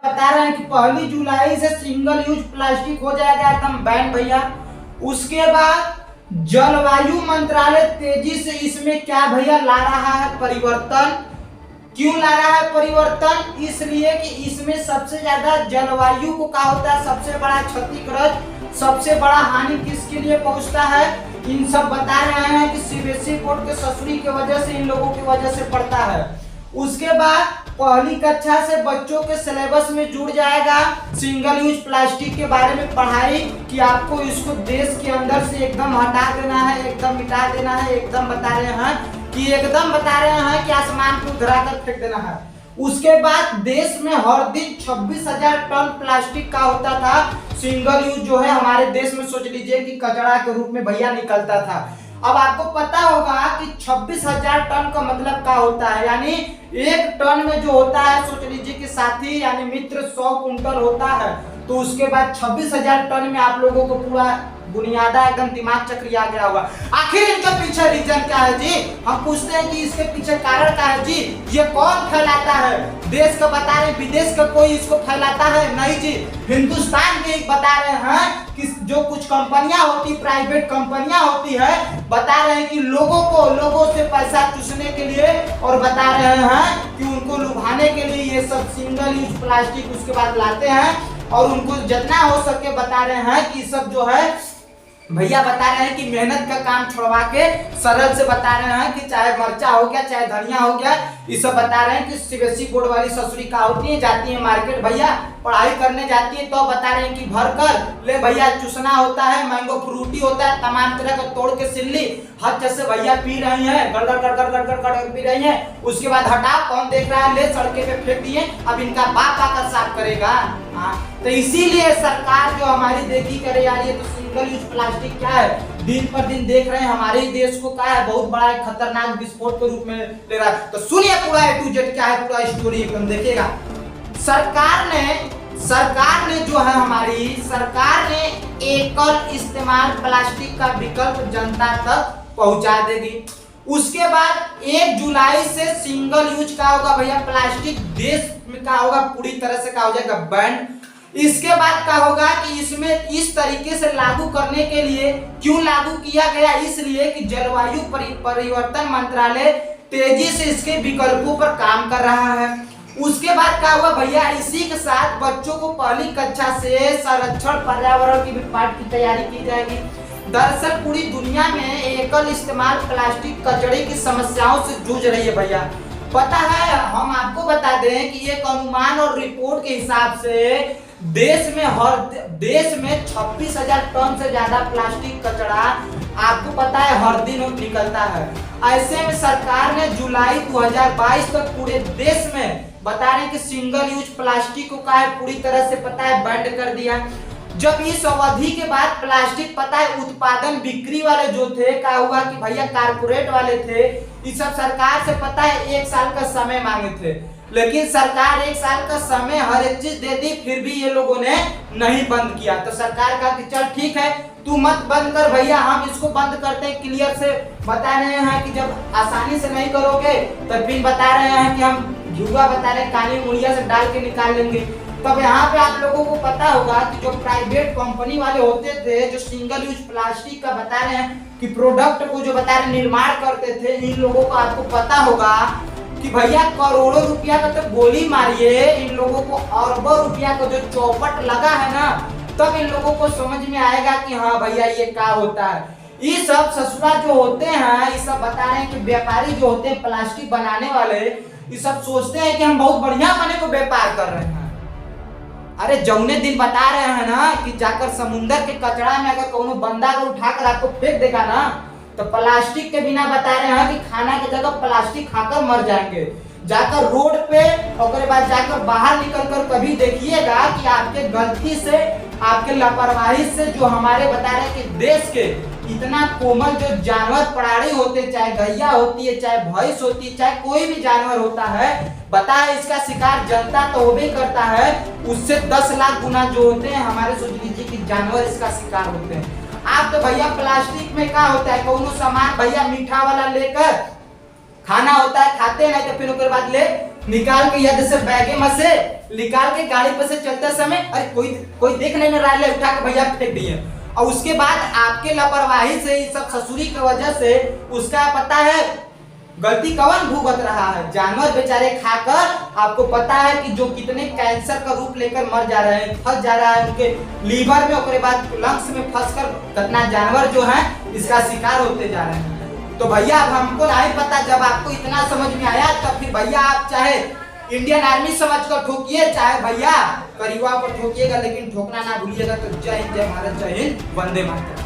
बता रहे हैं कि 1 जुलाई से सिंगल यूज प्लास्टिक हो जाएगा एकदम बैन भैया। उसके बाद जलवायु मंत्रालय तेजी से इसमें क्या भैया ला रहा है परिवर्तन। क्यों ला रहा है परिवर्तन? इसलिए कि इसमें सबसे ज्यादा जलवायु को क्या होता है, सबसे बड़ा क्षतिग्रस्त, सबसे बड़ा हानि किसके लिए पहुंचता है। इन सब बता रहे हैं कि सीबीएसई बोर्ड के ससुरी की वजह से, इन लोगों की वजह से पड़ता है। उसके बाद 1ली कक्षा से बच्चों के सिलेबस में जुड़ जाएगा सिंगल यूज प्लास्टिक के बारे में पढ़ाई, कि आपको इसको देश के अंदर से एकदम हटा देना है, एकदम मिटा देना है। एकदम बता रहे हैं कि एकदम बता रहे हैं कि आसमान को गिराकर फेंक देना है। उसके बाद देश में हर दिन 26,000 टन प्लास्टिक का होता था सिंगल यूज जो है हमारे देश में, सोच लीजिए कि कचरा के रूप में भैया निकलता था। अब आपको पता होगा कि 26,000 टन का मतलब क्या होता है, यानी 1 टन में जो होता है, सोच लीजिए कि साथी यानी मित्र 100 कुंटल होता है, तो उसके बाद 26,000 टन में आप लोगों को पूरा बुनियादा एकदम दिमाग चक्रिया गया होगा। आखिर इनके पीछे रीजन क्या है जी? हम पूछते हैं कि इसके पीछे कारण क्या है जी? ये कौन फैलाता है? देश का बता रहे, विदेश का कोई इसको फैलाता है? नहीं जी, हिंदुस्तान के बता रहे हैं कि जो कुछ कंपनियां होती, प्राइवेट कंपनियां होती है, बता रहे हैं कि लोगों से पैसा चूसने के लिए, और बता रहे हैं कि उनको लुभाने के लिए ये सब सिंगल यूज प्लास्टिक उसके बाद लाते हैं, और उनको जितना हो सके बता रहे हैं कि सब जो है भैया बता रहे हैं कि मेहनत का काम छोड़वा के सरल से बता रहे हैं कि चाहे मरचा हो गया, चाहे धनिया हो गया, ये सब बता रहे हैं कि सीबीएसई बोर्ड वाली ससुरी का होती है, जाती है मार्केट भैया पढ़ाई करने जाती है, तो बता रहे हैं कि भर कर ले भैया, चूसना होता है, मैंगो फ्रूटी होता है, तमाम तरह का तोड़ के सिल्ली हद से भैया पी रही है, गड़गड़ गड़गड़ गड़गड़ गड़गड़ पी रही है। उसके बाद हटा, कौन देख रहा है, ले सड़के पे फेंक दिए, अब इनका बाप आकर साफ करेगा। तो इसीलिए सरकार जो हमारी देखी करे यार, ये तो सिंगल यूज प्लास्टिक क्या है, दिन पर दिन देख रहे हैं हमारे ही देश को क्या है, बहुत बड़ा एक खतरनाक विस्फोट के रूप में ले रहा है। तो सुनिए पूरा A to Z क्या है, पूरा स्टोरी एकदम देखिएगा। सरकार ने जो है हमारी सरकार ने एकल इस्तेमाल प्लास्टिक का विकल्प जनता तक पहुंचा देगी। उसके बाद 1 जुलाई से सिंगल यूज का होगा भैया प्लास्टिक देश में का होगा पूरी तरह से का हो जाएगा बैंड। इसके बाद क्या होगा कि इसमें इस तरीके से लागू करने के लिए, क्यों लागू किया गया, इसलिए कि जलवायु परिवर्तन मंत्रालय तेजी से इसके विकल्पों पर काम कर रहा है। उसके बाद क्या हुआ भैया, इसी के साथ बच्चों को 1ली कक्षा से संरक्षण पर्यावरण की भी पाठ की तैयारी की जाएगी। दरअसल पूरी दुनिया में एकल इस्तेमाल प्लास्टिक कचरे की समस्याओं से जूझ रही है भैया। पता है, हम आपको बता दें कि एक अनुमान और रिपोर्ट के हिसाब से देश में 26,000 टन से ज्यादा प्लास्टिक कचरा आपको पता है हर दिन निकलता है। ऐसे में सरकार ने जुलाई 2022 तक पूरे देश में बता रहे कि सिंगल यूज प्लास्टिक को का है पूरी तरह से पता है बैंड कर दिया। जब इस अवधि के बाद प्लास्टिक पता है उत्पादन बिक्री वाले जो थे, क्या हुआ कि भैया कारपोरेट वाले थे, इस सब सरकार से पता है 1 साल का समय मांगे थे, लेकिन सरकार 1 साल का समय हर एक चीज दे दी, फिर भी ये लोगों ने नहीं बंद किया। तो सरकार कहा कि चल ठीक है, तू मत बंद कर भैया, हम इसको बंद करते हैं। क्लियर से बता रहे हैं कि जब आसानी से नहीं करोगे तो फिर बता रहे हैं कि हम युवा बता रहे काली मुड़िया से डाल के निकाल लेंगे। तब यहाँ पे आप लोगों को पता होगा कि जो प्राइवेट कंपनी वाले होते थे, जो सिंगल यूज प्लास्टिक का बता रहे हैं कि प्रोडक्ट को जो बता रहे निर्माण करते थे, इन लोगों को आपको पता होगा कि भैया करोड़ों रुपया का तो गोली मारिए, इन लोगों को अरबों रुपया का जो चौपट लगा है ना, तब इन लोगों को समझ में आएगा कि हाँ भैया ये क्या होता है। ये सब ससुरा जो होते हैं, ये सब बता रहे हैं कि व्यापारी जो होते हैं प्लास्टिक बनाने वाले, ये सब सोचते हैं कि हम बहुत बढ़िया बने को व्यापार कर रहे हैं। अरे जौने दिन बता रहे हैं ना कि जाकर समुंदर के कचरा में अगर कोनो बंदा को उठाकर आपको फेंक देगा ना, तो प्लास्टिक के बिना बता रहे हैं कि खाना की जगह प्लास्टिक खाकर मर जाएंगे। जाकर रोड पे और बाद जाकर बाहर निकल कर कभी देखिएगा कि आपके गलती से, आपके लापरवाही से जो हमारे बता रहे हैं कि देश के इतना कोमल जो जानवर प्राणी होते, चाहे गैया होती है, चाहे भैंस होती है, चाहे कोई भी जानवर होता है, बता है इसका शिकार जनता तो होबे करता है, उससे 10 लाख गुना जो होते हैं हमारे सोच लीजिए कि जानवर इसका शिकार होते हैं। आप तो भैया प्लास्टिक में क्या होता है, कोनो सामान भैया मीठा वाला लेकर खाना होता है, खाते नहीं तो फिर उसके बाद ले निकाल के या जैसे बैगे में से निकाल के गाड़ी पर से चलते समय अरे कोई देख नहीं रहा है, उठा के भैया फेंक दिए। और उसके बाद आपके लापरवाही से, इस सब ससुरी की वजह से उसका पता है गलती कौन भुगत रहा है। जानवर बेचारे खाकर आपको पता है कि जो कितने कैंसर का रूप लेकर मर जा रहे हैं, फंस जा रहा है उनके लीवर में, उसके बाद लंग्स में फंसकर कितना जानवर जो है इसका शिकार होते जा रहे हैं। तो भैया अब हमको नहीं पता, जब आपको इतना समझ में आया तब फिर भैया आप चाहे इंडियन आर्मी समझकर ठोकिए, चाहे भैया करीबा पर ठोकिएगा, लेकिन ठोकना ना भूलिएगा। तो जय हिंद, जय भारत, जय हिंद, वंदे मातरम।